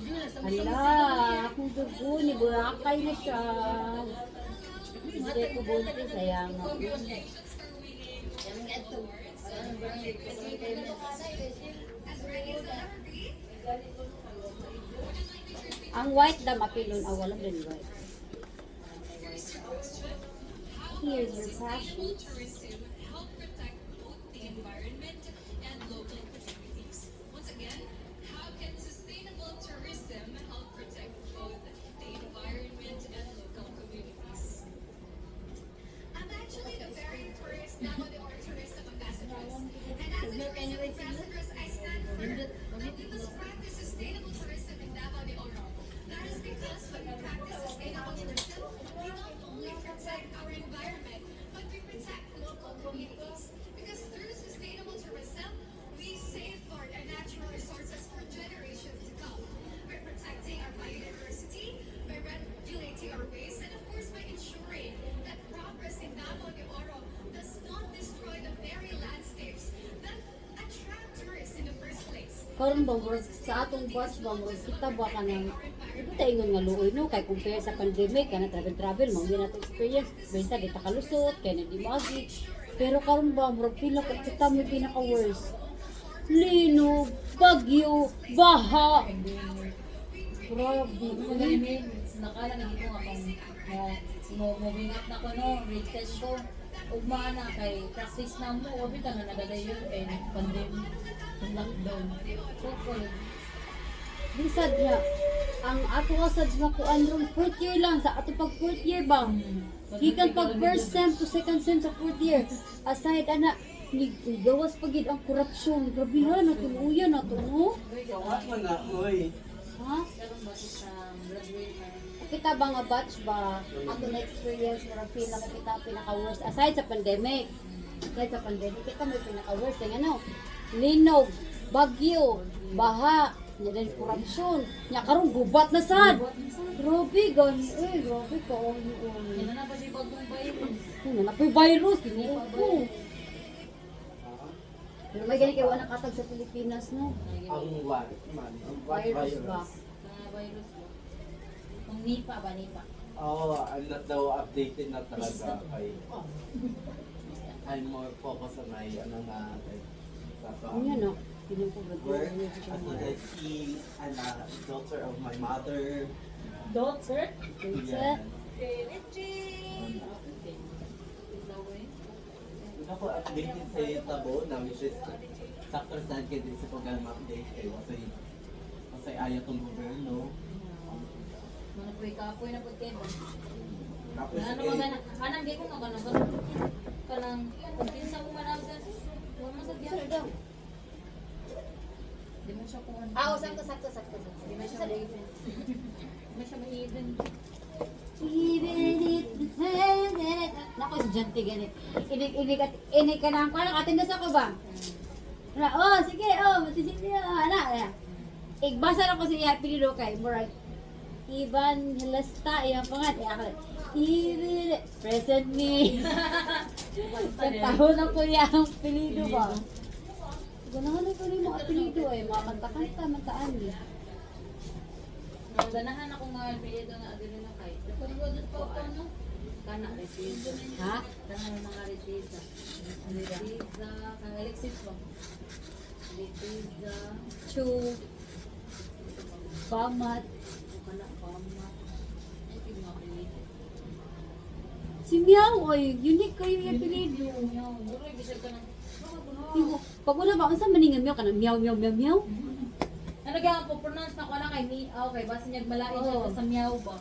Hala, akong dugo ni Boracay na siya. Hindi ko bunti, sayang ako. Ang white na mapilon, wala din white. Here's your passion. Karon ba sa atong bus ba kita ba ka nang ito taingon nga luoy no kay compare sa pandemic kana travel mo na to experience benta kita kalusot kay na di magi pero karon ba murag pila ka kita mo pinaka worst lino bagyo baha grabe nakala na dito akong mo bingat na ko no grade 10 ko ugma na kay practice na mo obi ta nga nagadayon kay pandemic lockdown so bisad niya ang ato asad nga kuan ron fourth year lang sa ato pag fourth year ba gikan pag first sem to second sem sa fourth year aside ana ni gawas pagid ang korupsyon grabe ha natuluyan na to no What man na, oy. ha karon ba sa graduate kita ba nga batch ba ato na experience mura feel na kita pinaka worst aside sa pandemic kita may pinaka worst kaya ano linog bagyo baha nya din korupsyon nya karon gubat na sad grabe gani grabe ka yan na ba si bagong virus ano na po'y virus ginuo ko pero may gani kay wala katag sa Pilipinas no Ang what man? Ang what virus ba mga virus ba kung nipa ba nipa Oh, I'm not daw updated na talaga kay I'm more focused on my ano nga sa ano no piling ko work as I see an daughter of my mother. daughter Yeah. Regine Ako updated sa tabo na which is sakto saan kayo din sa program update kayo kasi ayaw tong gobyerno. mga kapoy na pagkebo Tapos ano mga anang di ko nga kanang kung pinsa mo managdan wala mo sa diyan daw di mo siya kuhan sakto di mo siya ma-even di mo siya ma-even even it nako si Janty ganit inig ka lang kung atindas ako ba sige matisip niya ana igbasa na ko si Happy Lilo kay murag Ivan Helasta iyang pangat even present me sa taon na ko yung apelido ba ganahan ko rin mga apelido mga kanta-kanta mataan ganahan ako nga apelido na adili na kay kung wala pa ano kana Retiza ha? kana mga Retiza kang Alexis ba Retiza Chu Pamat kana Pamat ay mga apelido si Miao unique kayo yung apelido Mura gisag ka ng pag wala ba unsa maningan Miao kana Miao Nalagyan po pronounce na ko na kay Miao kay basta niyag malain siya sa Miao ba.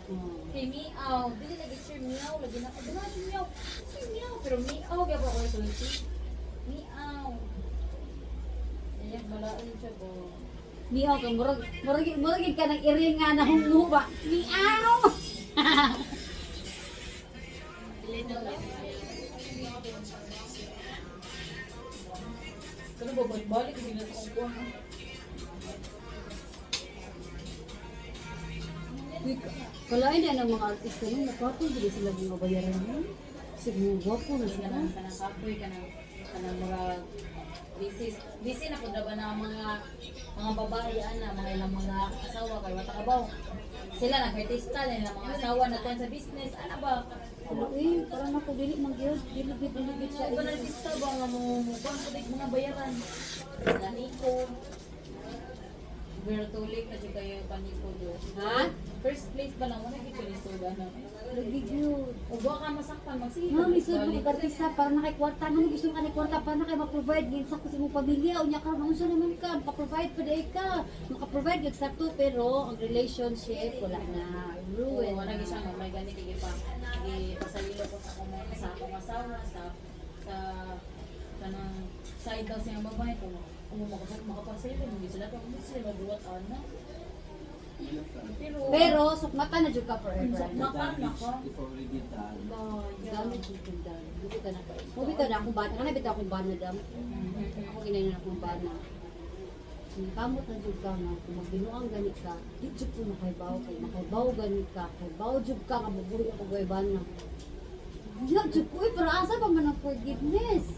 Kay Miao, dili lagi sir Miao lagi na ko dili si Miao. Si Miao pero Miao gyud ko ito si Miao. Niyag malain siya ko. Miao ka murag ka nang iri nga na hungo ba Miao Pero babalik din sa kong kalain na ng mga artista nung napatol dili sila mga bayaran mo siguro gwapo na sila kanang kapoy kanang mga busy na pud ba na mga babae ana mga ilang mga asawa kay matakabaw. Sila nag-artista nila mga asawa na tuwan sa business. Ano ba? Eh, parang ako dili mangyod, dili siya. Iba na artista ba nga mo mga bayaran. Naniko. Bertulik na siya kayo paniko do. Ha? First place ba lang wala gito ni Suga na. Lagi gyud. Ug wa ka masakpan magsige. Ma'am, isod mo kag artista para na kay kwarta nang gusto ka ni kwarta para na kay ma-provide gid sa imong pamilya unya ka unsa naman ka maka-provide pa day ka. Maka-provide gid sakto pero ang relationship wala na ruin. Wala gyud siya nga may gani kay pa. Pasaylo ko sa akong asawa sa kanang side daw siyang babae ko. Kung makapasaylo mo sila kung sila magbuhat ana. Pero sukmata na jud ka forever. Sukmata. If already done. Gamit jud jud dal. Dili ka na pa. Mubi ka na akong bana. Kana bitaw akong bana dam. Ako ginayon na akong bana. Kamot na jud ka nga kung magbinuang ganit ka, di jud ko makaybaw ganit ka, kaybaw jud ka nga mabuhi ako gay bana. Diyan jud ko pero asa pa man ang forgiveness?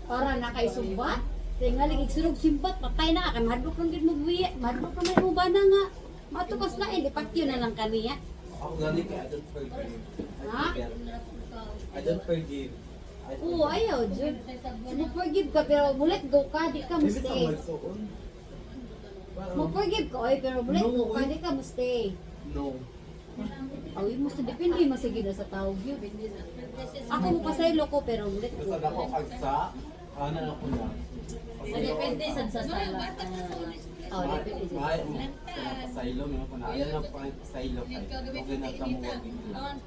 Para na kay sumbat. Tingali igsulog simbat patay na kay madlok lang gid mo buhi, madlok pa man mo bana nga. Matukas na ipakyo na lang kaniya. Ako gani kay I don't forgive. Ha? I don't forgive. Oo, ayaw jud. Mo-forgive ka pero mo let go ka, di ka mo Maybe sa stay. magsuon. Mo-forgive ka oy pero mo let go ka, di ka mo stay. No. Awi mo sa depende mo sige na sa tawag yun. Ako mo pasaylo ko pero mo let go. Basta ako kagsa, ana ako na. Depende sa style. Oh, depende sa May pasaylo mo ko na. Ano na pa pasaylo kay. Okay na ta mo wag.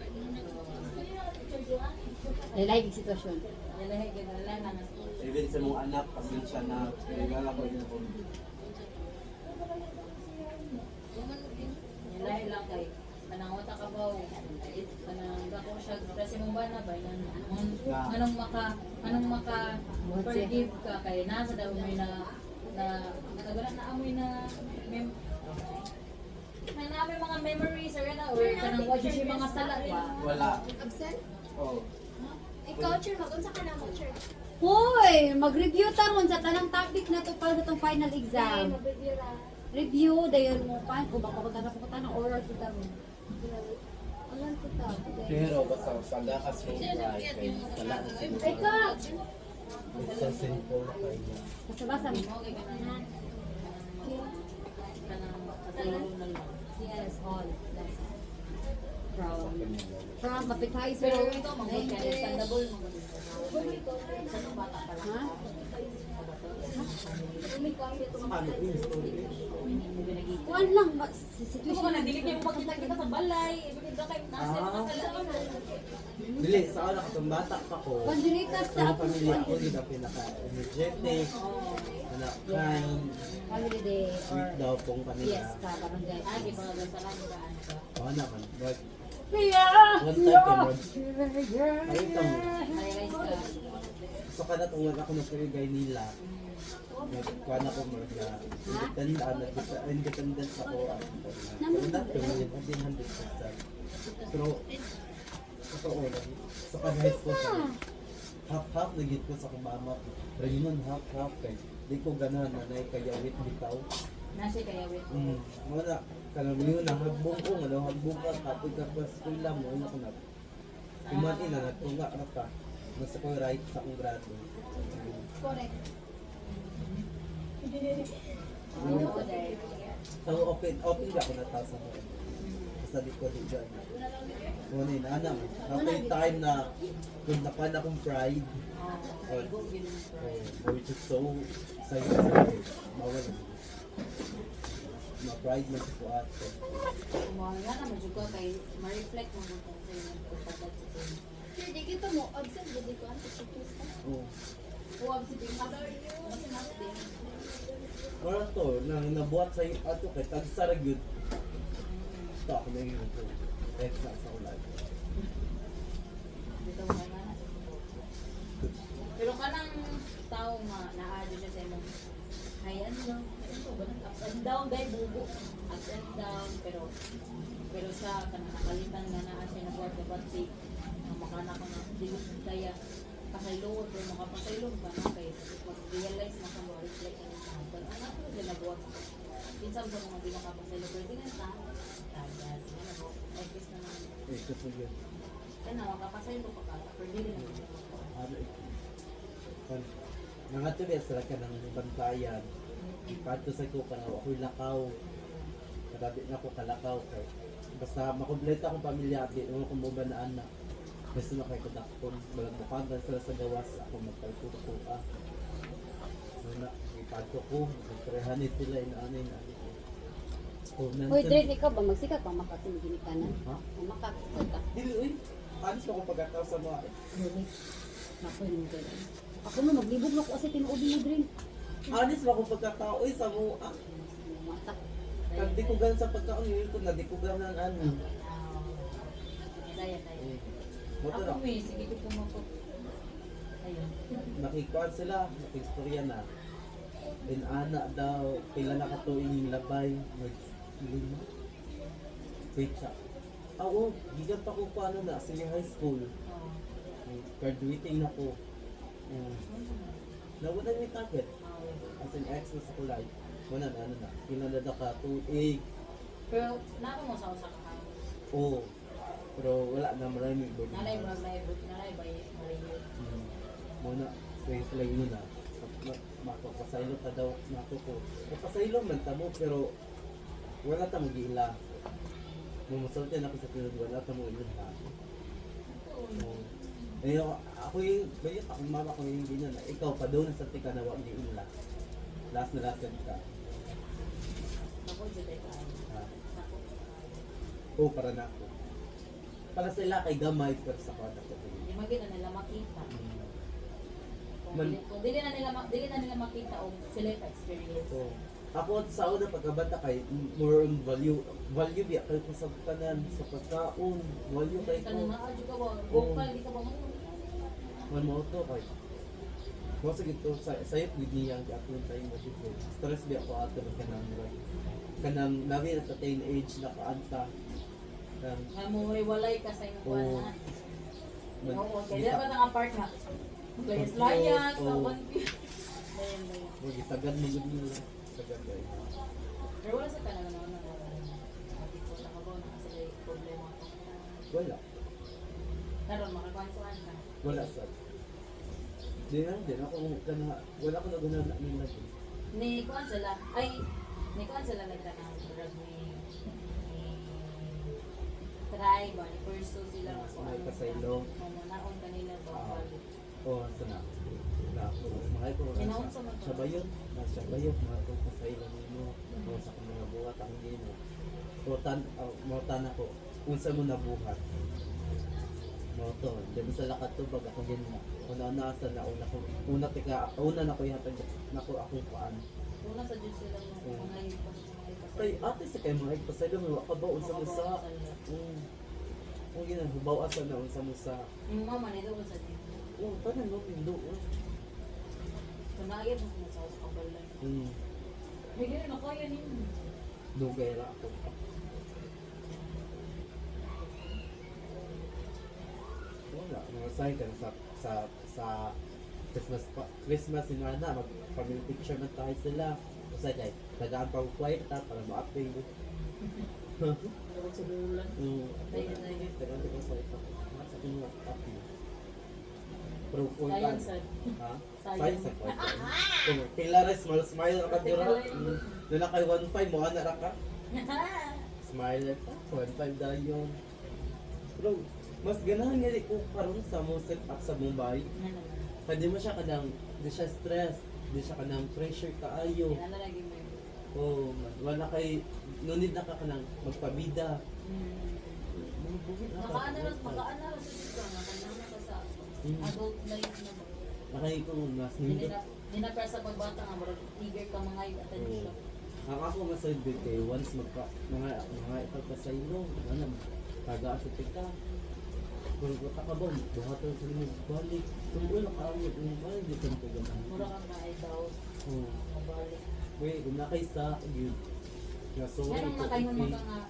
Lalayag yung sitwasyon. Dalahe gyud na lang. Even sa mga anak, pasensya na. Regala ko yun ako. Dalahe lang kay kanang wata ka ba kanang dako siya kasi mong bana ba yan anong maka forgive ka kay nasa daw may na wala na amoy na may namin mga memories or na or kanang wa siya mga sala ba Wala. Absent? Oh. Ikaw, Chur, mag-unsa ka na mo, Chur? Hoy, mag-review taron sa tanang topic na to para sa itong final Ay, exam. mabibyo ra. Review, dayon mo pa. Kung baka ko tanong oral ko taron. Alam ko ta. Pero basta pagkakas mo right kay wala na sa Ay ka! It's so simple na kayo. Basta-basta mo. mo kay kanang kasalo na lang Yes, all. That's all. From appetizer. pero ito mag-good ka understandable mo sa nung bata pa lang Ha? Ano yung story? Kuan lang ba? Ito Situation ko na dili kayo makita kita sa balay ibig ka kay nasa mga Dili, sa ala katong bata pa ko. Pandiritas Sa sa pamilya ko, di na pinaka-energetic, kind, family day or sweet daw pong kanila. yes ka barangay. agi mga gasalan ba ka Oo naman. But, Yeah! one time kay Rod, ay itong, realize ka so kada tungan ako ng pirigay nila, kuha na ko mo na independent ako. Pero not to million, hindi 100%. Pero, totoo lang. Sa kanahis ko sa half-half na git ko sa kumama. Pero yun half-half kay di ko ganahan na kayawit bitaw. nasi kaya wait Wala. Kanang yun na hagbong ko, hagbong ka, kapag ka pa eskwela mo, ano ko na. Kumain na, nagtunga na ka. Nasa ko right sa akong grado. Correct. Ang open ba ako na tao sa mga. Basta di ko di dyan. Kung ano yun, anak. Napay time na kung napan akong pride. Which is so excited sa akin. Mawala. Ma-pride man sa ate. mo nga na mo kay ma-reflect mo mo sa imong pagpatad sa inyo Chur, di kita mo, absent, di ko ang pagkakis ka. Oo. huwag si Ping kasi natin Wala to, nang nabuhat sa iyo ato kay tagsara gyud. Stop na yun ko. Next na sa ulan. dito mo nga na pero kanang tao nga naa-adjust siya sa imong hayan lang ito ba nang ups and down dai bubo ups and down pero siya kanang nakalitan nga naa siya nagbuhat ka ba't si makana ka nga dili kaya pasaylo pero makapasaylo ka na kay mag-realize na ka mo reflect ang ano ko din nagbuhat Pinsan ko mga pinakapasalo, pero di na sa kagad. Ano mo, ekis na naman. Eh, kasi yun. Kaya na, makapasalo pa ka, pero di na naman. Ano eh. Mga tuloy sila ka ng bantayan. Pato sa ko ka na ako'y lakaw. Katabi na ako kalakaw. Kay. Basta makompleta akong pamilya at di naman kong buba na anak. Gusto na kay kadakton. Walang bukangan sila sa gawas. Ako magpalito ko. Muna, ipato ko. Magparehanit sila inaanay na. Oh, Hoy, Dred, ikaw ba magsikat pa makating gini ka na? Ha? Makakita ka. Dili, uy. Panis ako pagkataw sa mga. Ako yung Dred. Ako mo, maglibog na ko kasi tinuobi mo, Dred. Anis ba akong pagkatao eh sa mga. Matak. Nagdikugan sa pagkaon yun ko. Nagdikugan ng ano. Daya tayo. Eh, Moto Ako na. may, sige ko pumakot. Ayun. Nakikuan sila. Nakistorya na. Then ana daw. Pila na katuing labay. Lima. Wait siya. Oo. Gigan pa ko paano na. Senior high school. Oo. Graduating na ko. Nawala may target. As in X na sa kulay. Wala na ano na. Pinalada ka. 2A. Pero, nako mo sa usa ka house. Oo. Pero wala na maraming boarding Nalay ba, house. nalay ba yung mariyo? Muna, sila yun na. Makapasaylo ka daw nato ko. Kapasaylo man tamo pero wala ta mag-iila. Mumusulti na ako sa pinag wala ta mo iila. Eh ako yung bayat akong mama ko yung ganyan na ikaw pa doon sa tika na wag iila. Last na ka. Nako, juday ka. Ha? Nako. Oo, para na ako. Para sila kay gamay pero sa kwarta ko. Di magina nila makita. Kung Man- dili na nila makita o sila pa experience. So, ako sa una pagkabata kay more on value biya kay ko sa tanan sa pagkaon value kay Kanang ko naa jud ka ba? Vocal di ka ba mo? man mo to kay mo sa gito sa sayop gid niya ang atong time mo dito stress biya ko ato kanang nabi na sa teenage na kaanta kan Nga mo walay ka sa imong kuan Oo. na. Oo, kaya ba nang apart na? Layas-layas, sa Oo. one piece. Dayan, dayan. mo gisagad mo gud nila sagad kay Pero wala sa kanang naman na ati ko sa kabaw na kasi may problema ko. wala Karon makakonsuan ka. wala sa din ako kana wala ko na guna na nila Ni kuan sila ni kuan sila nagtanong drug ni try ba ni pursue sila Ah, kung may ano pasaylo. naon kanila ba Ah. balik. oh sana na ako mga ko Ginaon sa mga- sa bayon nasa bayon mga ko sa ilo mo mo sa akong mga buhat ang gino mo tan ako unsa mo nabuhat mo to di mo sa lakat tubag ako din mo una na sa nauna ko una na ko yatag nako akong paan Una sa jud sila Oo. mga ipas kay ate sa kay mga ipasaylo mo ka ba unsa mo sa kung gina hubaw asa na unsa mo sa yung mama nito ko sa din. tanan mo pindo Kung naayat mo sa sa kabalay. Hindi na kaya ninyo. dugay ra ako wala mga sign ka na sa Christmas in na mag family picture man tayo sila kasi kay tagaan pa ko quiet ta para ma-update Pero sa bulan. tagaan ko sa ito sa mga update pero full Sayang time sad. ha Sayang. sayang sa quiet kung kila rin smile ra ka dira doon na kay 1.5 mo ana ra ka smile ka 1.5 dayon pero mas ganahan nga ko karon sa mo set up sa Mumbai kaya di mo siya kanang di siya stress di siya kanang pressure kaayo Ano lagi mo yun? oh wala kay no need na ka kanang magpabida Makaanaras sa dito. Makaanaras ka sa adult life na ba? nakay ko mas Hindi nindot na para sa pagbata nga, marag eager ka mga yung attention. ang ako masayod din kay once mga ipagpasaylo ano tagaan sa tika kung ko ka ba buhatan sa limog balik kung wala ka ang balik di ko ganun Mura kang na-daw, oh mabalik. wait kung nakaysa yun nga so Anong nakaingon mo ka nga,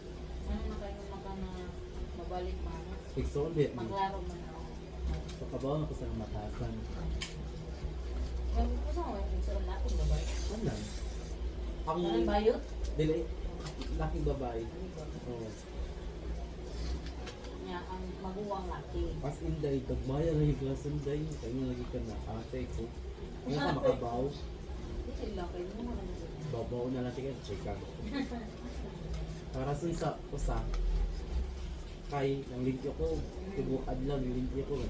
mabalik man? Exorbit. Maglaro man ako. So, kabaw ako sa matasan. Yung gusto mo, yung sa lalaki, mabalik. Ano? Ang Parang bayot? dili laking babae. Oo. Niya, ang maguwang laki. As in day, tagmaya na yung glasan day, kaya nga lagi ka na ate ko. Ngayon ka makabaw, Hindi lang kayo mo naman. babaw na lang tingin, check Para sa usa, kay ang limpyo ko, tibok adlaw yung limpyo ko.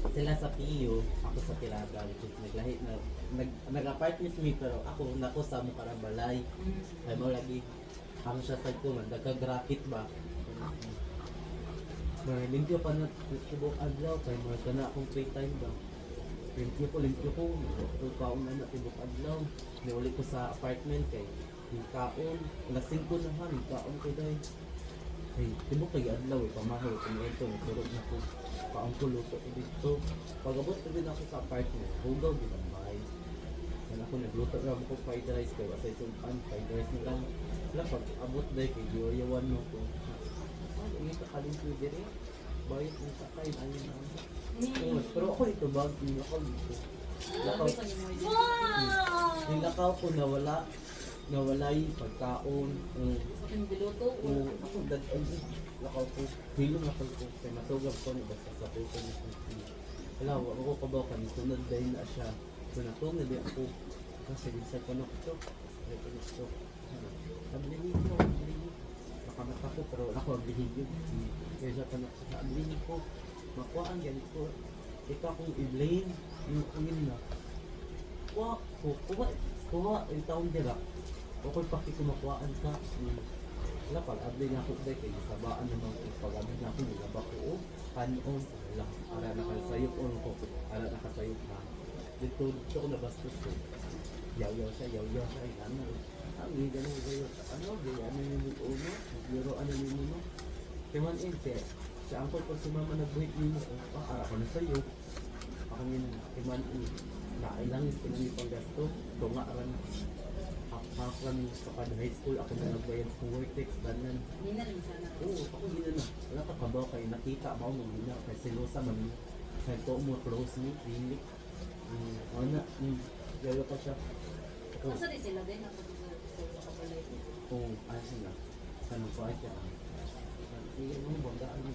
Sila sa Pio, ako sa Tiraga, which is naglahi na, nag-apartment me, pero ako nako sa Mukarabalay. Ay mo lagi, ako siya sa ko, nagkag-racket ba? Limpyo pa na tibok adlaw, kay mga ka na akong free time ba? Limpyo ko, kaon na tibok adlaw. Niuli ko sa apartment kay yung kaon, alas 5 na ha, yung kaon ko dahil. Ay, tibok kay adlaw eh, pamahay, kumento, nagturog na ko. Kaon ko luto ko dito. Pag-abot ko din ako sa apartment, hugaw din ang bahay. Yan ako nagluto lang ako fried rice kay wasay sultan, fried rice na lang. Wala, pag-abot dahil kay giyawan mo ko. Ay, ingay ka kaling ko dire. Bayot ng sakay, ayun na. Pero ako ito, bag, yung lakaw dito. Lakaw, yung lakaw ko nawala yung pagkaon. Yung biluto. Ako dad lakaw ko, hilong lakaw ko. Kaya matugab ko ni basta sa puso ni Kunti. Wala, ako ko ba kami, sunod dahil na siya. So natungad din ako. Kasi sa panok ko, ay panok ko. Ablihin ko. Nakamata ko, pero ako ablihin yun. Kaya sa panok ko, ablihin ko. Makuha ang ganit ko. Ikaw kong i-blame, yung kungin na. Kuha, yung taong dira. Okay, paki kumakuhaan ka. Wala, pag-abli na ako dahil kaya sabaan naman ko. Pag-abli na ako, nilaba ko, kanon. Wala, para nakasayop ko. Para nakasayop na. Dito ko nabastos ko. Yaw-yaw siya, ano. Ang ganun, ano, ano yung uno, nagbiro, ano yung uno. Timan si Uncle ko si Mama nagbuhit niyo, ara ko na sa'yo. Ako yun, timan nailang yung panggasto. Ito nga, aran, half-ran sa kada high school, ako na nagbayad sa Vortex, danan. Hindi na rin sana. Oo, ako yun na. Wala ka kabaw kayo, nakita mo mo na, kay silosa man mo. Kaya ito mo, close me, really. Ano na, yalo pa siya. Asa rin sila din ako sa kapalay. Kung ano sila, tanong ko ay siya. Iyan mo, banggaan mo.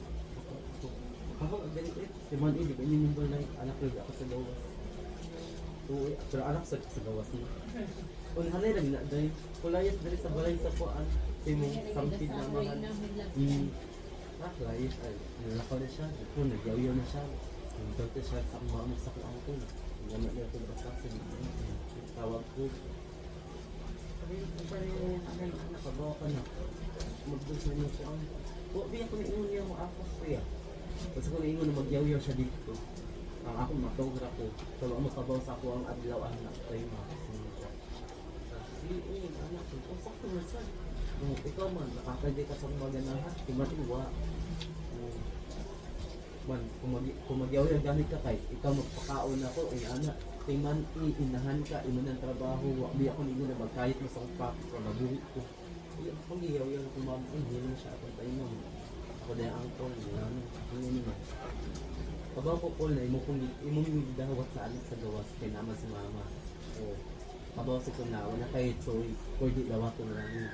Ako, ang ganito eh. Timan eh, di ba yung balay, anak ko ako sa gawas. Oo, pero anak sa gawas niya. Kung halay lang na, dahil kulayas dali sa balay sa kuan, timong sampid na mahal. Layas, ay, nalakaw na siya. Ito, nagyaw-yaw na siya. Nagdawte siya sa mga sa kuang ko. Ang gana niya ito basta sa tawag ko. Sabi ko, nakabawa ka na. Mag-dus na niya kuang. Huwag ako na-ingon niya mo ako siya. Kasi kung na-ingon na magyaw-yaw siya dito. Ang ako matogra ko. So, ang makabaw sa ako ang adlaw anak. Tayo makasunod siya. Sige, anak ko. Kung sakto na siya. Ikaw man, nakakagay ka sa mga ganahan. Timatiwa. Man, kung magyaw-yaw gamit ka kay, ikaw magpakaon ako. Ay anak, timan inahan ka, imo ng trabaho. Di ako ninyo na magkayit mo sa upak. Mabuhit ko. Pag iyaw-yaw na kumamang, hindi siya ako tayo mo. Ako na yung angkol, ano, ano naman. Kabaw ko po na, imong dahawat sa anak sa gawas, kay naman si mama. O, kabaw si ko na, wala kayo choice, or di lawa ko na lang.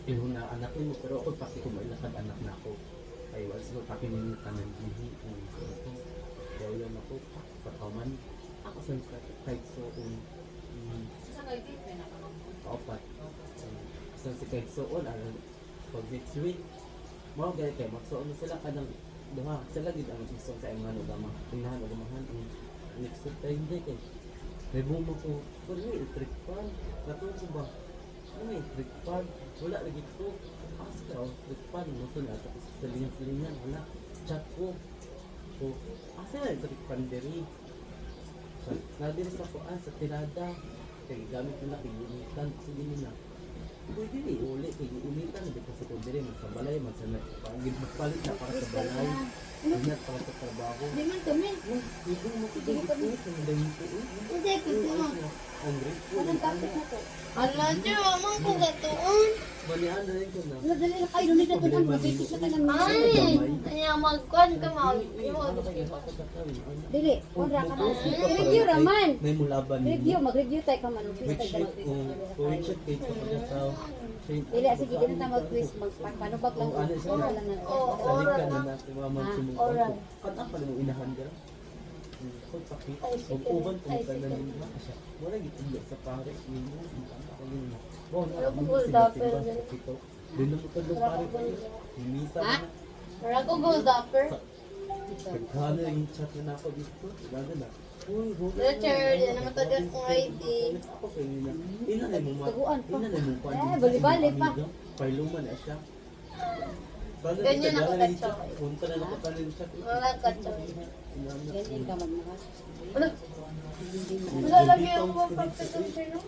Ilong na anak mo, pero ako paki ko mailakad anak na ako. Kaya wala siguro paki ninyo tanan dihi. Iyaw-yaw na ako, sa kaman. Ako sa kahit so, Sa kayo din, pinakakamot. kaupat. So si kahit soon, pag next week, mga gaya kayo, magsoon na sila kanang duha. Sila gid ang gusto sa mga nagama. Tingnan o gamahan ang next week tayo hindi kayo. May bumo ko, kung may electric fan, natuwa ko ba? Ano may electric fan? Wala lagi ko. Ask ka, electric fan, gusto na. Tapos sa lingan-lingan, wala. Chat ko. So, asa na electric fan diri? Nadiri sa kuan, sa tirada. Kaya gamit nila, pag-unitan, sige nila. Pwede rin, uli, kaya unitan, hindi kasi kung diri man sa balay man sa magpalit na para sa balay. Ingat para sa trabaho. Di man kami. Ito mo ko dito sa dito. Hindi, kasi mo. Hungry. Anong topic na to? Ala, Diyo, amang ko gatuon. Balian na rin ko na. Wala, dali na kayo. Doon ito doon. Mabitik na ka ng Ay, kanya magkuhan ka mag. Ano kaya ako Dili, kontra ka na. Review raman. May mulaban Review, mag-review tayo ka man. Quiz Which tayo ka shape mag-quiz. kung which shape kayo sa pagkataw. Dili, sige, dili na mag-quiz. Paano bag lang. Ano siya? Oral lang na. Salig ka na natin mamang sumukot. Oral. Kanta pa mo inahan ka. Kung pakit. Kung uban kung ka na nila siya. Wala gitulo sa pare. Yun mo. Kanta ko yun. Wow, sila ito. Doon na mo ka doon pare ko. Himisa Ha? na. Wala ko gold upper. Pagkano yung chat na ako dito. Lalo na. Uy, Richard, yan naman tagas kong ID. Ako kayo na. Inanay mo ma. Taguan pa. Inanay mo pa. Bali-bali pa. Pailuman na siya. Ganyan ako katsaw. Punta na nakatalim siya. Wala katsaw. Ganyan ka mag-mahas. Wala. Wala lagi ako mapagpitong sino.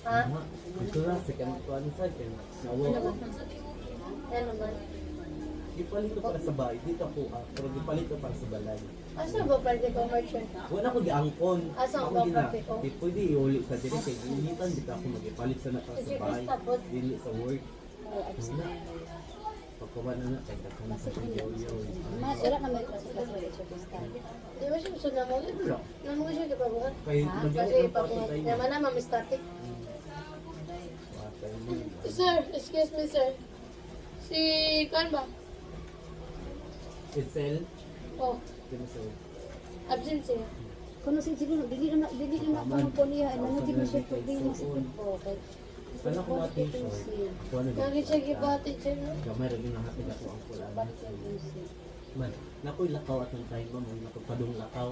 Ha? Ito na, second one sa akin. Nawa. Yan naman. Gipalit ko para sa bahay. Dito ako pero gipalit ko para sa balay. Asa ba pwede ko merchant? Wala ko giangkon. Asa ang Ako gina. property ko? Di pwede iuli sa diri kay initan dito ako magipalit sa para sa bahay. Dili sa work. Wala. Pagkawa na na kay kakana sa video. Mas, wala na may klase-klase ulit siya basta. Di ba siya gusto na mo? Wala. Naman ko siya ipabuhat. Kay Kasi nagyawag ipabuhat. Naman na mamistatic. Sir. Sir, excuse me sir. Si Kan ba? Excel. Oh, Dito sa absent siya. Kuno siguro, dili na kung po niya. Ano di mo siya problema sa tipo. Kana ko na t-shirt. Ako na Lagi siya gibatid siya no? Gamay rin yung hatid ako ang kulaan. Man, nakoy lakaw at ng time mo, nakapagpadong lakaw.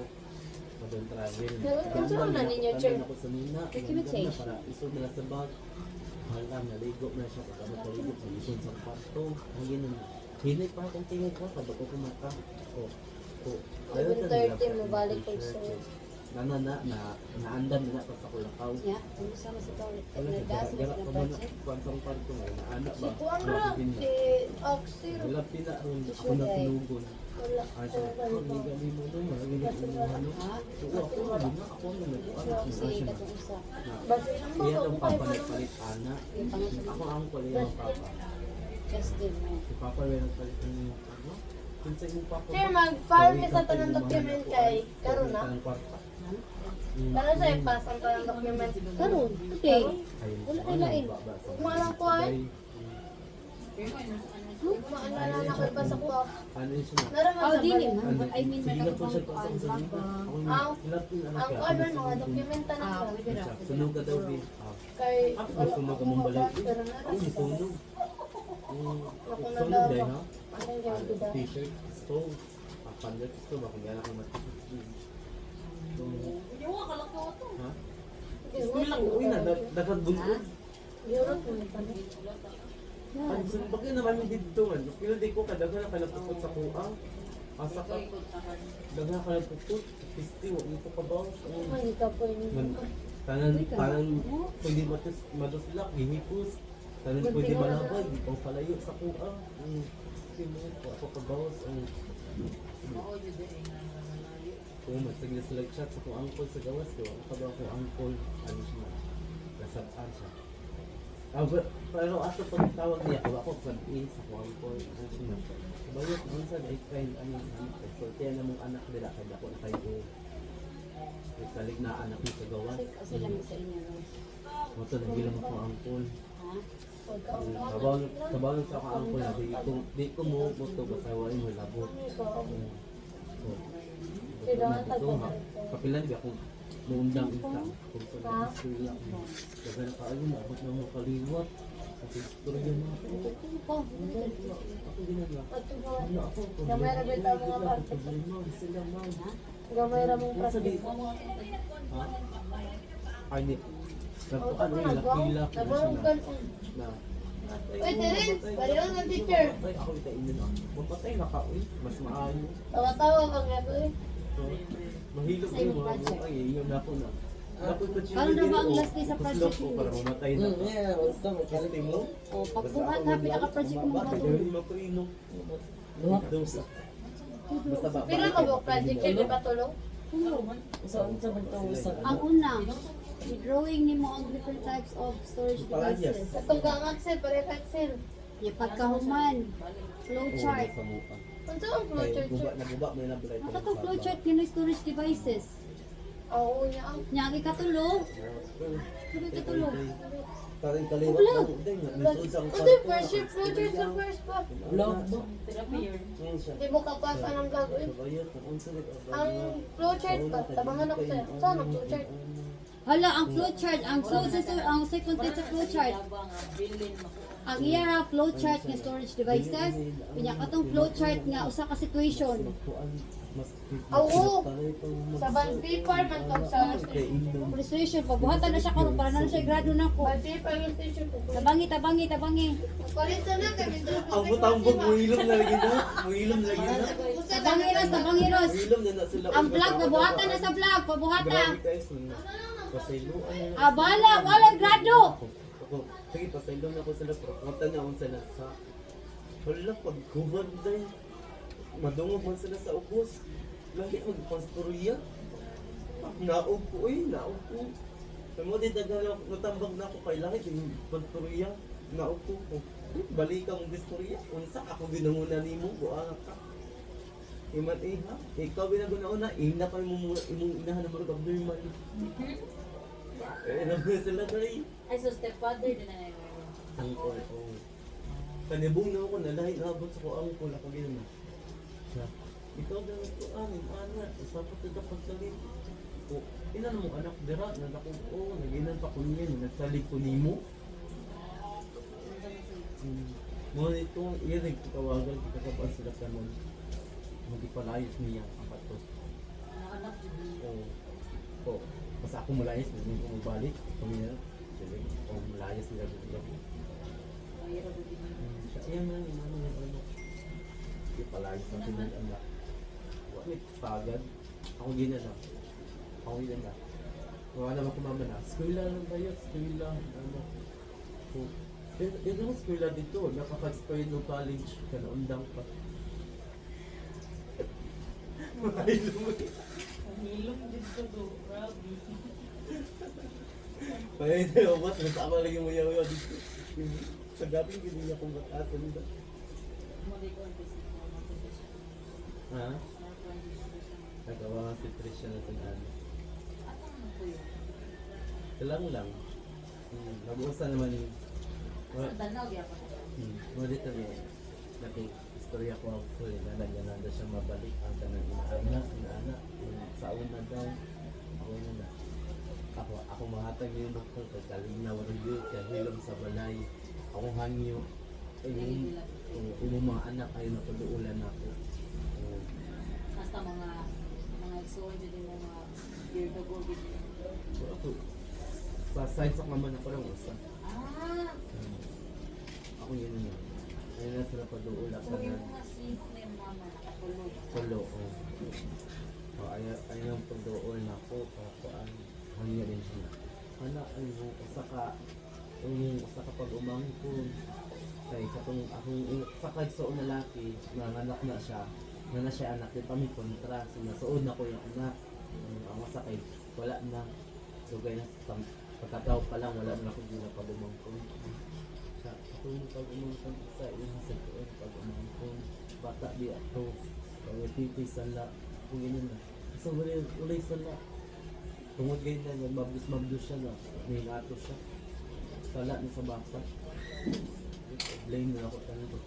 Padong travel. Ano sa una ninyo, Chair? Ako sa Mina. Documentation. Para isod nila sa bag. Mahal lang, naligo na siya. Pagkamat naligo, sa isod sa kwarto. Ang ganun. Hinay pa akong tingin ko. Kada ko kumata. O. Even 30 mo balik ko sa naandam na pa sa kulakaw. Ya, kung sama sa tao, Wala sa nagdas mo gara sa ko mo na budget. kuwan sa kwarto ngayon. Naana Si ba? Kuan ra, si Oxy. Wala pina ron. Ako na pinugon. Wala. Ay, siya, ako ni gali mo doon, marami na ano. So, ako na din na, ako na nag-ano. Kasi katong isa. Basta ang Kaya bago itong ko kay papalit-palit, ana. Ako ang kulit yung papa. Justin mo. Si papa rin ang palit yung ano. Kung sa yung papa. Sir, mag-file mi sa tanang document kay karon na. Para sa ipas ang tanang document. Karon, today. Wala na lain. Kumalang ko ay. Maalala na ko ipas ako. Ano yun siya? Naraman Oh, sa dili balik. man. But I mean, Sige na po siya nagkakapang pasang sa kuan nita. ba? Ang kuan man mga dokumenta na Ah, siya. pwede ra. Sunog ka daw, Bin. Kay Ako na sunog ka mong balay. pero na Ako ni sunog. Ako na Sunog daw. dahil, ha? Anong yung bida? T-shirt, stove. Pandit stove, ako gano'n ako matipid. Ha? Uy lang, uy na, nagkagulog. Europe mo pa na. Ang bakit naman hindi dito man? Pinunday ko kadaghan na kalapupot sa kuang. Asa ka? Daghan ka kalapupot. Pisti, wag nito ka ba? Ay, ka po yun. Tanan pwede maduslak, gihipos. Tanan pwede malabay, di pang palayo sa kuang. Sino ko ako kabawas ang kung masaglas like shot sa kung angkol sa gawas ko, ang kabaw ko angkol, ano siya, nasabaan siya. Pero ato pag tawag niya, kung ako sabihin sa kung angkol, ano siya, kabayot, ano sa ay kind, ano siya, so kaya na mong anak nila, kaya ako na tayo, nagsalig na anak niya sa gawas, Kasi lang sa inyo. mato nagilang ako angkol. Ha? Kabaw sa kung angkol na, di ko mo, muto basawain mo labot. Kapilan ba kung muundang isa kung sa istorya mo. Kaya nakaayo mo, abot na mo kaliwat. Kasi istorya mo ako. Ako ginagawa. Ano ako? Gamay na bita mo nga parte. Problema, sila ma'am. Gamay na mong Nasa di. practice. Ha? Ay, di. Nagpakan mo yung lakilak na siya Naburugan. na. Wait, Terence, baliwan ng teacher. Patay ako itainin ako. Magpatay na ka, uy. Mas maayo. Tawa-tawa kang gato eh. So, mahilog yung mga mukha eh. Yun ako na. Karon na ba ang last day sa project ko mo? para mamatay na. Yeah, basta Kasi mo. O, pagbuhat ha, pinaka-project mo ba ito? Maprino. Luha. Basta ba? Pila ka ba project yun, di ba tulong? Saan sa magtawusan? Ang una, i-drawing ni mo ang different types of storage devices. Itong gang Axel, pare Axel. Yung pagkahuman, flowchart. Ano ang flowchart Guba siya? na guba may nabulay. Ang katong flowchart yun yung storage devices. Oo niya ang. Nya ang ikatulo, tuloy ikatulo. Karing kaliwat Wala. lang din. Lisod sa Ito yung first shift flowchart sa first pa. Vlog ba? Hindi mo kapasa ng vlog. Uy. Ang flowchart ba? Tabangan ako sa'yo. Saan ang flowchart? Hala, ang flowchart, ang second type sa flowchart. Ang iya ra flowchart nga storage devices, pinya katong flowchart nga usa ka situation. Oo. Sa band paper man to sa Police station, pabuhatan na siya karon para na siya grado na ko. band paper yung station ko. Tabangi. Palit na kami. Ang butang-bug, muhilom na lagi na. Muhilom na lagi na. Tabangi ros. Muhilom na na sila. Ang vlog, pabuhatan na sa vlog, pabuhatan. Grabe guys. Pasayloan na. Abala, wala grado. Ako, sige, pasayloan na ako sila. Punta na ako sila sa... Hala, pagkuhan dahil. Madungog man sila sa ubos. Lagi magpastorya. Naog ko, naog ko. Kaya mo, di dagal natambag na ako kay langit. Yung pastorya. Naog ko. Balik ang pastorya. Unsa ako ginanguna ni mo. Buang ka. Iman ha? Ikaw binaguna-una. Ina pa imong inahan na marag abnormal. Naman sila kay. Ay, so stepfather din na yun. Angkol, kanibong na ako, nalahi naabot sa ko angkol. Ako gano'n. Ikaw daw ito, anak, sapat ito pagsalit. O, ilan mo anak dira, nagakong, naginan pa ko niyan, nagsalig ko ni mo. Mga ito, irig, tawagan, kikasabaan sila sa nun. Magipalayos niya, ang patos. Anak din. O, basta ako malayos, hindi ko mabalik. Kami na, sige, o malayos nila dito. Yan na, ano. Ipalayos ang pinag-anak. Wait, pagad. Ako ginala. Wala naman kumama na. Skwila lang tayo. Skwila. Ano. So, yun naman skwila dito. Nakapag-spoil ng college. Kanaundang pa. Hilong dito do, Rabi. Kaya hindi ako mas. Masama lagi mo yaw dito. Sa gabi, hindi niya kung batasan ba. Ha? Nagawa si Trisha na ano. Talang lang. Nabuusan naman yung... Tanaw, di ako. Mga dito niya. Nating istorya ko ako eh. Nalagyan na siya mabalik. Ang tanang inaanak. Sa una daw. Ako mahatag yung doktor. Kagaling na walang yun. Kaya hilom sa balay. Ako hangyo. Yung mga anak ay napaduulan ako. Basta mga igsoon dyan yung mga year na go with you. Ako, sa side sa mama na parang usa. Ako yun yun. Ayun na sila paduulan So ka yung na. mga sinok na yung mama nakatulog. Solo, ayun ang pagduulan ako. Pakuan. Hangyo rin siya. Anak, ay mo, usa ka pag-umangkon. Kaya akong sakay sa lalaki, nanganak na siya. Na siya anak, di pa may kontra. So, nasuod na ko yung anak. Ang masakay, wala na. So, kaya pagkatao pa lang, wala na ako din na pag-umangkon. Ako yung pag-umangkon isa, yung hasag ko yung pag-umangkon. Bata di ako. Kaya titi sala. Kung yun na. So, ulay sala. Tungod kayo na, magbus siya na. May nato siya. Sala na sa bata. Blame na ako tanong ko.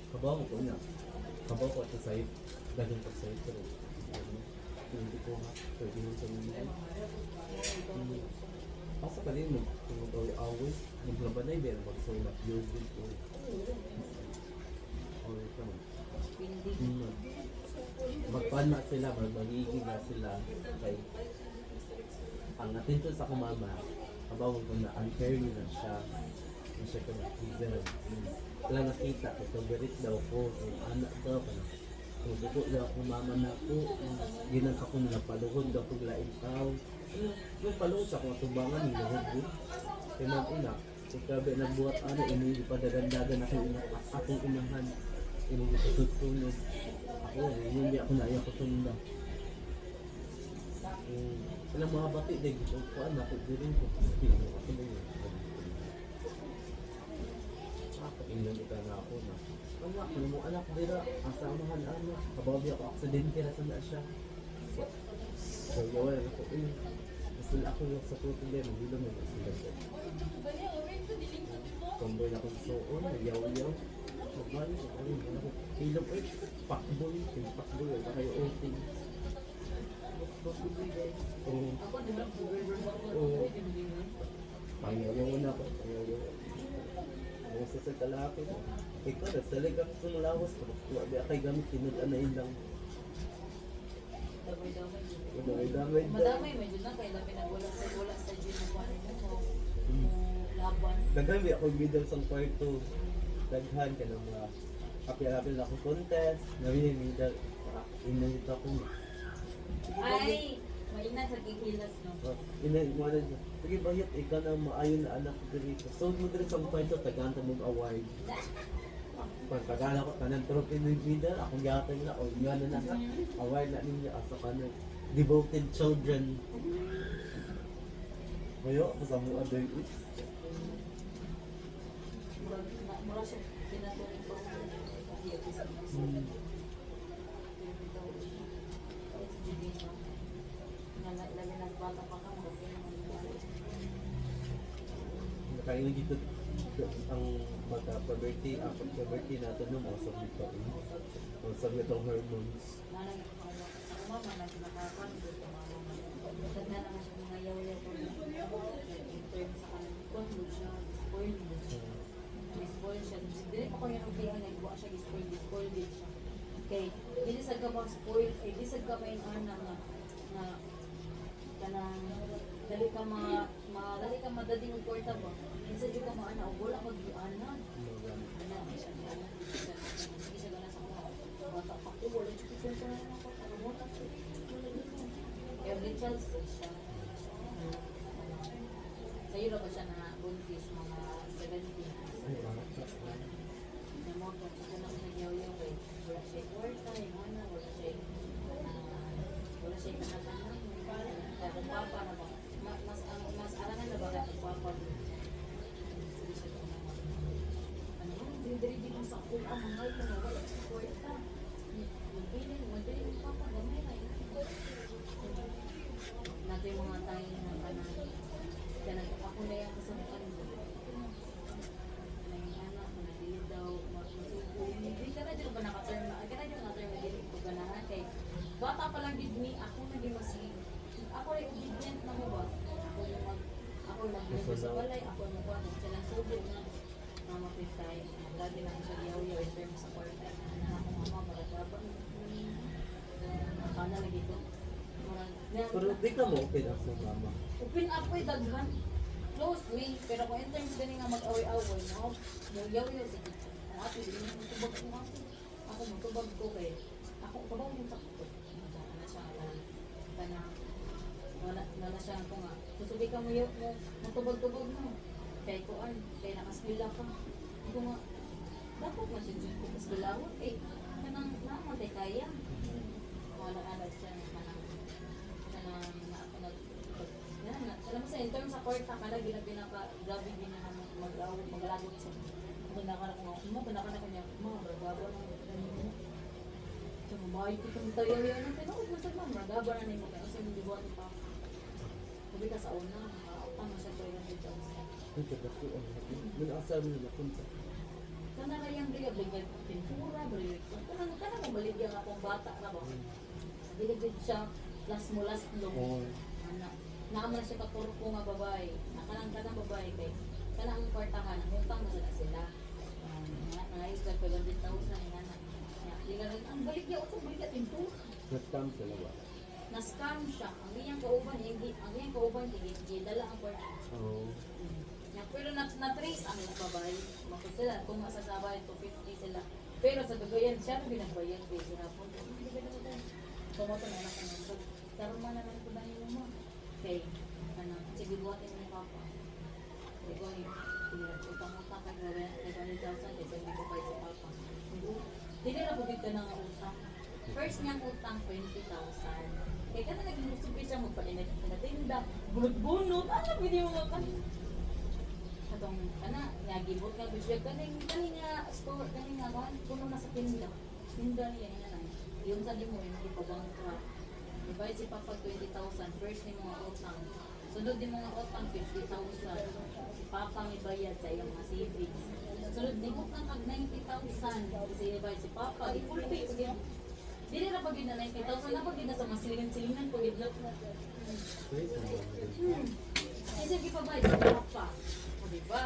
Kabaw ko na. Kabaw ko ito sa'yo. Dagang ko sa'yo. Pero hindi ko ha. Pwede mo sa mga. Asa ka din mo. Kung mag-away. Maglabanay din. Magsulat. Yun din ko. Alright naman. Magpana sila. Magbangigi na sila. Kay ang attention sa kumama. Kabaw ko na unfair na siya. Siya ko na deserve. Wala nakita, ito berit daw ko, anak daw ko na. Kung dugo na ako mama na ako, ginang ako na paluhod ako lain tao. Yung paluhod sa akong tubangan, hinuhod ko. Kaya mag-ina, ikabi nagbuhat ano, ini padagandagan ako akong inahan. Ini ipasutunod. Ako, hindi ako na ayaw ko sunod. Ilang mga bati, dahil gusto ko anak, din ko. Ako na yun. Ilan ita na ako na. Anak, ano mo anak dira, asamahan anak. Kababi ako aksidente na sana siya. So, gawin ako, gusto na ako yung sa puto din, hindi lang yung aksidente. Tomboy na akong suon, nagyaw-yaw. Sabay, ako, hilom, pakboy, pakboy, baka kayo outing. Oo. Oo. Pangyayawin na ako, pangyayawin. Ang sa kalapit. Ikaw, nagsalig ako sa malawas. Wabi akay gamit, tinudan na ilang. Damay-damay. Madamay, medyo na kaya labi nagwala sa gym na kuha mo laban. Dagami ako middle sa kwarto. Daghan ka ng mga kapil-kapil na akong contest. Nawin yung middle. Inanito ako. Ay, mainan sa kikilas, no? Inanito niya. Sige, bayat, ikaw na maayon na anak ko dito. So, mo dito sa kwarto, tagantang mong award. Pagkagala ko, kanang trophy ng middle, akong yata nila, o yun na nasa, award na ninyo, asa ka na, devoted children. Mayo, ako sa mga other is. Mura siya pinatuloy ko. Lagi nagbata pa ka, Nakain dito ang magka-puberty, after puberty natin nung usap dito. Usap itong hormones. ako mama na kinakapan dito maganda naman siya mga yaw-yaw ko in terms sa kanang kondo siya, spoil mo siya. Spoil siya. Dili pa ko yung okay na nagbuwa siya, spoil din siya. Okay, hindi sa ka spoil, hindi sa ka may anak na kanang dali ka madading og kwarta ba. Minsan jud ka maana og wala ko di ana. Ana siya ana. Sige siya gana sa mga bata pa ko wala jud ko kwarta na ako para mo ta. Every child siya. Sayo ra ba siya na buntis mga 17. Na mo ka sa nang nagyaw-yaw eh. Wala siya kwarta, ana wala siya kanang kaya papa na ba? Mas arangan na ba kaya papa? Sige siya ito naman. Ano? Dili dito sa ako ang mahal ko na wala sa kwarta. Magpili yung papa. Gamay na yun. Nato yung mga tayo na kanan. Kaya ako na yung kasamukan mo. Kanang anak, nagdili daw, masuko. Hindi ka na dyan ba nakaterm na? Ka na dyan nakaterm na dili ko ganahan. Kaya bata pa lang din me, ako naging masig. Ako ay obedient na mo ba? Ako mag-live sa walay, ako mag-kuha kung silang subit na mamapitay. Lagi lang siya yaw-yaw in terms sa kwarta. Na ako mama, maragabang. Kana lagi ito. Pero di ka mo okay na sa mama. Open up ko'y daghan. Close way. Pero kung in terms gani nga mag-away-away, no? Yaw-yaw sige. Ang ato, hindi mo matubag ko nga. Ako matubag ko kay. Ako, kabaw yung sakto. Ano siya, wala siya ako nga. Gusto di ka mo matubag-tubag mo. Kaya ko kaya nakaskwila ka. Ako nga, dapat na siya dyan ko kaskwilawag. Kanang namatay kaya. Wala siya kanang na ako alam mo sa in terms sa kwarta kada pinaka-grabe din na maglagot sa pinaka-ko niya mga bragaba na so mabayad ko kung tayo yan ang tinood mo sa mga bragaba na nimo kaya kasi hindi buwan pa sabi ka sa una makakautan na siya 300,000 Ito ba ko ang may asal nila punta. kana kayang bigay pintura balik kana mo baligyan akong bata na ba diligid siya last mo last long anak naman siya katurko nga babae kanang babae kay kanang kwartahan utang na sila nangayos ka 200,000 nga na ang baligya utang baligya pintura Na-scam sila ba? na-scam siya ang iyang kauban dala ang kwarta Oo. pero na-trace ang babae. Sila, kung masasabay, 250 sila. Pero sa gagayan, siya na binagbayan kay sinapon. Pumoto na anak ng nandun. Karoon man naman ko dahil mo. Okay, ano, sige buhatin mo ni Papa. Sige, utang-utang kay gawin, kay 20,000, kay 75 sa Papa. Dili na bugid ka ng utang. First niyang utang, 20,000. Kaya ka na naging gusto siya magpalinag na tinda. Bunot-bunot, ano pwede mo ka? Atong, gibot nga bisyo, kaning nga store, kaning nga, puno na sa tinda. Tinda niya, yun na. Yung sa mo, yung ipabangka. Divide si Papa 20,000, first ni mga utang. Sunod din mga utang, 50,000. Si Papa ang ibayad sa iyong mga savings. Sunod din mo kang 90,000. Kasi divide si Papa, i-full pay. Dili na pag yun na 90,000, na pag yun na sa mga silingan-silingan, pag yun lang. Kasi ipabayad si Papa. O diba?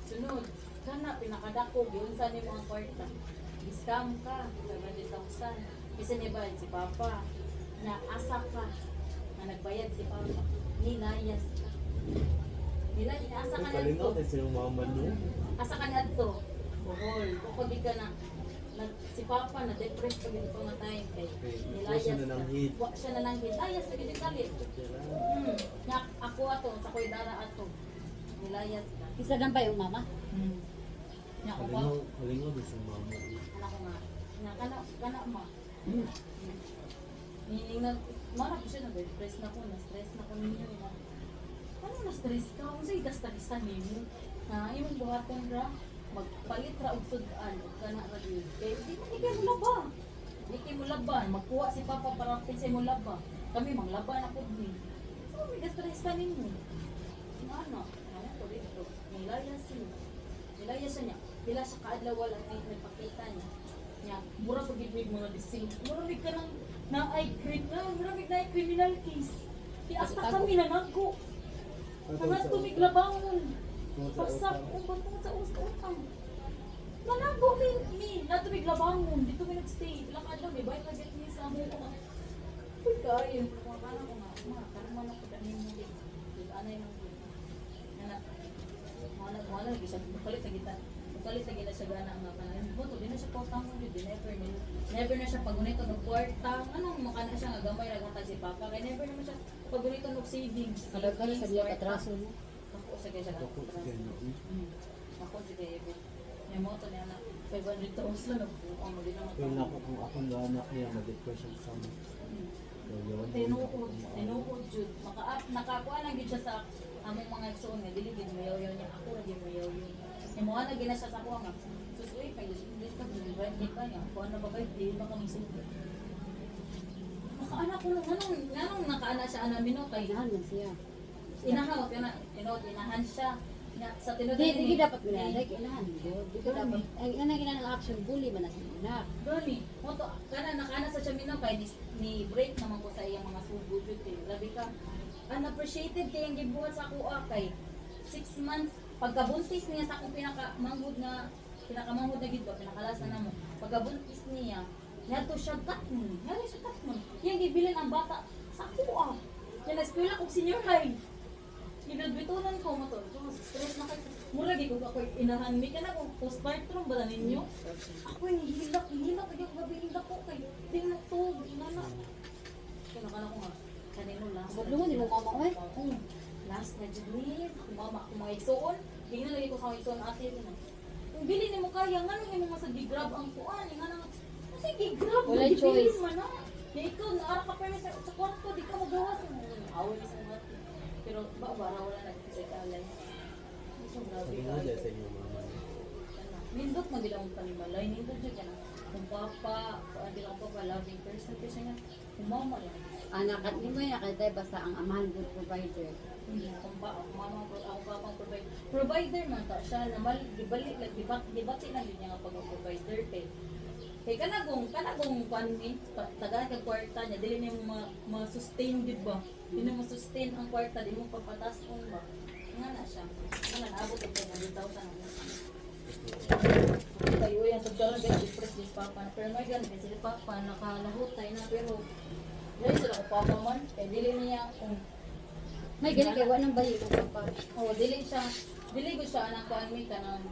Sunod, kana pinakadako, yun sa ni mga kwarta. Discount ka, 70,000. Kasi nibayad si Papa. Na asa ka, na nagbayad si Papa. Nilayas ka. Asa ka na Kalingaw ito. na silang mama niyo. Asa ka na ito. Buhol. Kung di ka na, si Papa na depressed pag ito nga time kay nilayas siya na ng hit. Siya na ng hit. Layas na gini kalit. Nga ako ato, sa ko'y dara ato. Nilayas ka. Isa lang ba yung mama? Nga ko ba? Kalingaw na silang mama. Anak ko nga. Nga kana ma. Meaning na, marap siya na depressed na ko, na-stress na ko ninyo. Ano na-stress ka? Kung sa'yo gasta-gasta ninyo. Ha, imong buhaton ra, magpalit ra og sudan, og kana ra gyud. Kaya di kayo mo laba. Di kayo mo laban, magkuha si Papa para pinsay mo laba. Kami manglaba na pud ni. So may gasta-gasta ninyo. Ano? Ano ko dito? Nilayas siya. Nilayas siya niya. Pila sa kaadlaw wala nagpakita niya. Nya, mura pag gid mga dising. Mura ka nang na eye cream na, mura na criminal case. Di asta kami na nagko. Tangan tumig labangon. Pasak ang batong sa utang. Nanago mi natumig labangon. Dito mi nagstay. Lakad lang, may bayad agad ni sa mo ko. Uy kayo, kana ko nga. Karma na ko dani mo din. Di anay nang anak. Wala lagi siya palit sa kita. Palit sa kita siya gana ang kanan. Buto din na siya potang mo din never na siya pagunito ng kwarta. Anong makana siya nga gamay ra gata si Papa. Kaya never naman siya pagunito ng savings. Alam ka na sa mga katraso mo. Ako sige siya. Ako sige. May moto niya na 500,000 na po. Ano din naman. Kaya na kung akong anak niya, ma-depression sa mo. Tinuod jud. Nakakuha lang gid siya sa among mga igsoon nga dili gid mayaw-yaw niya. Ako ra gid mayaw-yaw. Imo ana gina siya sa kuha nga. Susuy kay English ka gid di ka niya. Kuha na ba kay di ba kami suko. Nakaana ko nganong nakaana siya ana mino kay Inahan man siya. inahaw kana inahan siya. Sa tinuod Di dapat minalay, inahan. Di ka dapat, ang ina ng action, bully man na siya anak. Gani, moto kana nakaana sa chamino kay ni break naman ko sa iyang mga sugod jud kay grabe ka. Unappreciated kay ang gibuhat sa kuha kay 6 months pagkabuntis niya sa akong pinakamanghod na gid ba pinakalasa na mo. Pagkabuntis niya, nato siya katmon. Yari siya katmon. Yang gibilin ang bata sa kuha. Yan eskwela kog senior high. Ginagbitunan ko mo to. Stress na kay mura gid ko ako inahan mi kana ko postpartum ba ninyo? Ako hihilak kay gabi hilak ko kay tingnan to inana. Kana ko nga kanino last. Bablungon, di mo mama ko eh. Last na jud ni ako mama ko mga igsoon. Tingnan lagi ko sa igsoon ate na. Kung dili nimo kaya ngano imo masag grab ang kuan ngano. Sige grab. Walay choice. Ya ikaw na ara ka pa sa kwarto di ka magawas. Away sa mga pero bara wala nag-physical. So grabe Sabi ka. nga dyan sa inyong mama niya. Nindot man gid ang panimalay, nindot jud kana. Kung papa, di lang papa loving person kasi nga kung mama lang. Anak at ni mo yung nakatay basta ang amahan good provider. Kung pa ako mama ko ako papang provider man ta siya namal gibalik lang dibati lang din niya nga pag-provider kay kanagong panmi tagaan kag kwarta niya dili niya ma-sustain gid ba dili mo sustain ang kwarta di mo papatason ba nga na siya nga naabot og 100,000 ang kayo yan sa dalan kay depressed dis papa pero may gan kasi si papa nakalahutay na pero dili sila ko papa man kay dili niya kung May ganit kay wa nang bali ko papa. dili ko siya anak ko anmi kanang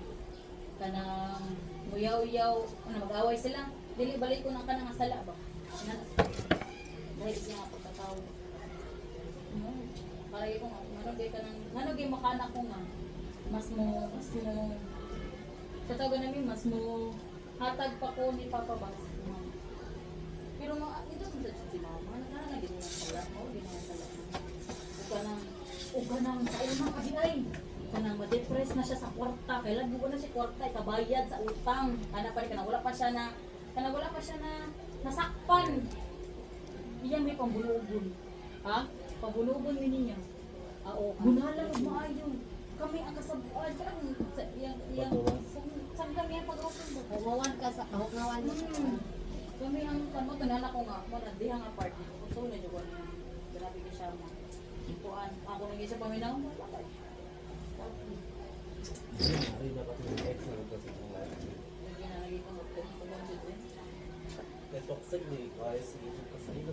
kanang muyaw-yaw, ano, mag-away sila. Dili balik ko ng kanang sala ba? Dahil siya nga pagkatawag. Kaya ko nga, ano gay makana ko nga, mas mo, sa tawag namin, mas mo, hatag pa ko ni Papa Bas. Pero mga, ito kung sa si Mama, naging nga sala, ginawa sala. Uga nang sa una kasi ay, kanang ma-depress na siya sa kwarta, kailan buko na siya kwarta, ikabayad sa utang, kanang wala pa siya na, nasakpan. Iyan may pambulubon. Ha? Pambulubon ni niya. Oo. Bunala ng maayo. Kami ang kasabuan. Saan kami ang pag-open ba? Humawan ka sa kahukawan mo. Kami ang kamo tanala ko nga, mara di ang apartment. Ito na jud ko. Grabe ka siya mo. Ituan, ako nang isa paminaw mo. Ay, dapat yung ex na kasi ng life. Lagi na lagi ko magpapagod din. Kaya toxic ni kaya sige kasino.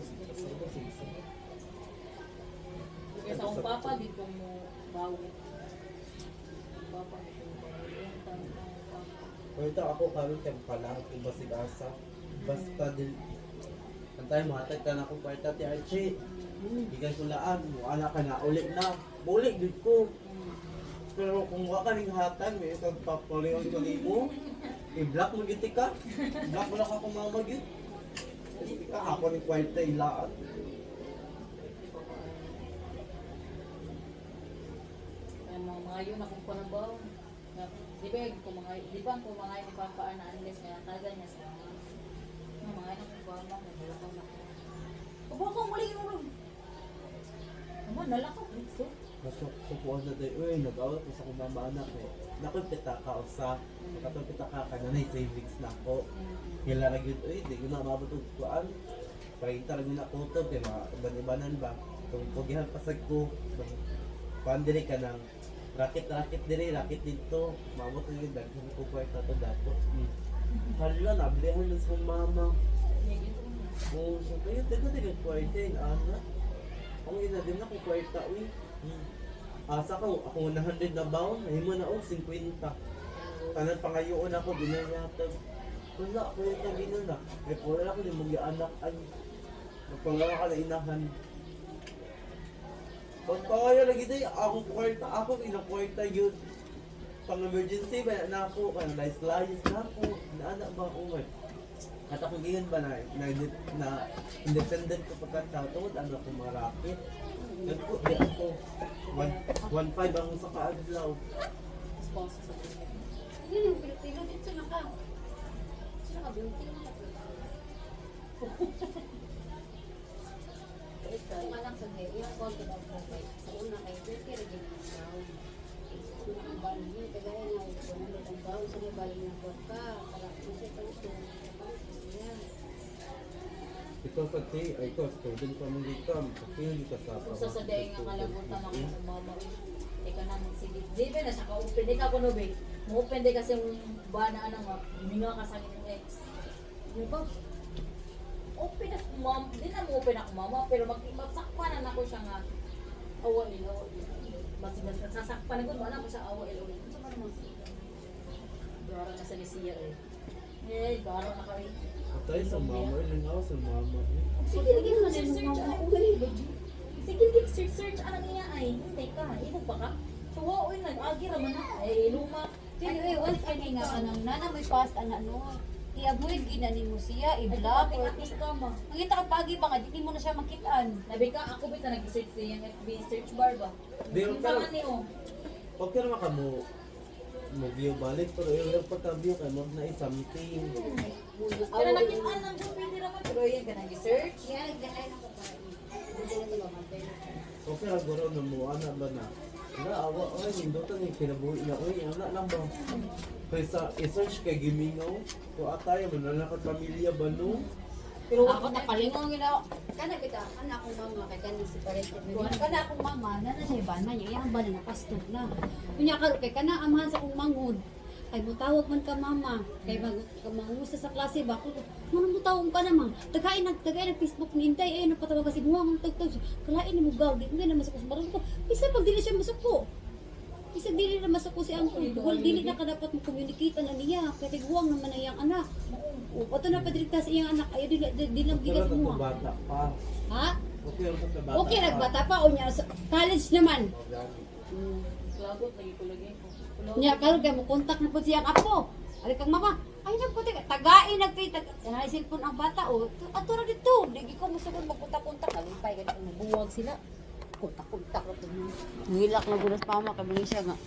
Kaya sa akong papa, di ko mo bawit. Papa, di ko mo bawit. Yung tanong ng papa. Pwede ako karon kay pala kung basig asa. Basta din antay matay ka na akong kwarta ti Archie. Bigay ko laan, wala ka na ulit na. Ulit gid ko. Pero kung wala ka ning hatag, may pagpapulion ko nimo. I-block mo gid ka. Block mo na ka kung mamagid. Kasi ka ako ni kwarta ilaan. Kaya mga yun akong panabaw. Di ba ang kumangayon ni Papa na unless may natagan niya sa mga yun akong pama. Nalakaw na ko. Aba ko, mali yung naman, nalakaw. So, Mas supuan na day, uy, nag-awat ko sa kong mama anak eh. Nakoy pita ka usa. Katong pita ka kananay savings na ako. Kila na gyud, uy, di ko na mabot og kuan. Paita lang na ko to, kaya mga iban-ibanan ba. Kung pugihan pasag ko, kuan diri ka ng rakit diri, rakit dito. Mabot na gyud daghan ko kwarta to dato. Hala, nablihan na sa kong mama. Oo, so kayo, dagan din kwarta yun, ana. Ang ina din ako kwarta, uy. Asa ko, ako 100 na baon, nahimo na og 50. Tanan pangayoon ako, binayatag. Wala, ako yung kabino na. May pula ako, di mag-anak ay. Magpangala ka na inahan. Pagpangaya lagi tayo, ako kwarta, ako ilang kwarta yun. Pang emergency ba na ako, kaya na-slice na ako. Naanak ba ako man? At ako ganyan ba na independent ko pagkatawad, ano ako marakit. Nagpo, di ako. 1.5 ang sa kaadlaw. sponsor sa pinag. Hindi yung Pilipino dito na ka. Sino ka, beauty na ka. Kung anak sa day, yung konti na profile. Sa una kay beauty, rin yung baon. Kung ang baon niyo, kagaya na kung ano ang baon, sa may balik ng ka. Para kung siya ito, Ikaw sa ti, ay ikaw, student pa mo dito, pili ka sa Kung sa day nga kalabutan ako sa mama, ika na magsigit. Di ba na siya ka-open, di ka kuno ba? Mo-open di kasi yung bana ano nga, hininga ka sa akin ex. Di ba? Open na mom, di na mo-open ako mama, pero magsakpanan ako siya nga. Awa nila, mas sasakpan na gano'n, ko siya awa ilo. Ano sa naman siya? Gara na sa Lisiya eh. Gara na kami. Patay sa mama, ilang ako sa mama. Sige, lagi mo search ano sige, search ano niya ay. Hindi ka, ino pa ka? So, oy, nag-agi raman na. Ay, luma. Anyway, once kani nga kanang nana may past ana no, i-avoid ginani mo siya, i-block or Ati ka ma. makita ka pagi ba nga di mo na siya makitaan. Nabi ka, ako bita nag-search sa yung FB search bar ba? Di, Yung pero- tangan niyo. Huwag ka naman ka mo view balik, pero yung pagka-view ka, mo na something. Pero nakitaan lang doon, pwede naman. Pero yan ka nag-search. Kaya nagdalay na ko pa. Hindi na to mamantay. Okay lang guro na mo, ana ba na? Wala, awa, ay, hindutan yung kinabuhi na, uy, ana lang ba? Kaysa, i-search kay Gimingaw, kung atay, manalakad pamilya ba no? Pero Ako napalingon gina. Kana kita, kana akong mama kay kana si parente. Kana akong mama na siya ban man iyang ban na pastog na. Unya ka kay kana amahan sa akong mangod. Kay mutawag man ka mama, kay mangusa sa klase ba ko. Ano mo tawag ka naman? Tagain nag Facebook ni Intay ay napatawag kasi buwang tagtag. Kalain ni mo gaw, di ko na masukos baron ko. Isa pag dili siya masuko. Isa dili na masuko si ang tugol, dili na ka dapat mo communicate na niya. Kaya tiguang naman na iyang anak. O, pato na padirigta sa iyang anak, ayaw di lang gigas Pero mo. bata pa. Ha? Okay, rin sa bata Okay, pa. nagbata pa o niya. College naman. Lagot lagi ko lagi ko. Niya, karon kay mo kontak na po siyang apo. Ali kang mama, ay nagputi ka, tagain nagkay tagay cellphone ang bata o. Ato ra dito, digi ko musugod magpunta-punta kalipay kay buwag sila. Kontak-kontak ra to. Ngilak na gulas pa mama kay siya nga.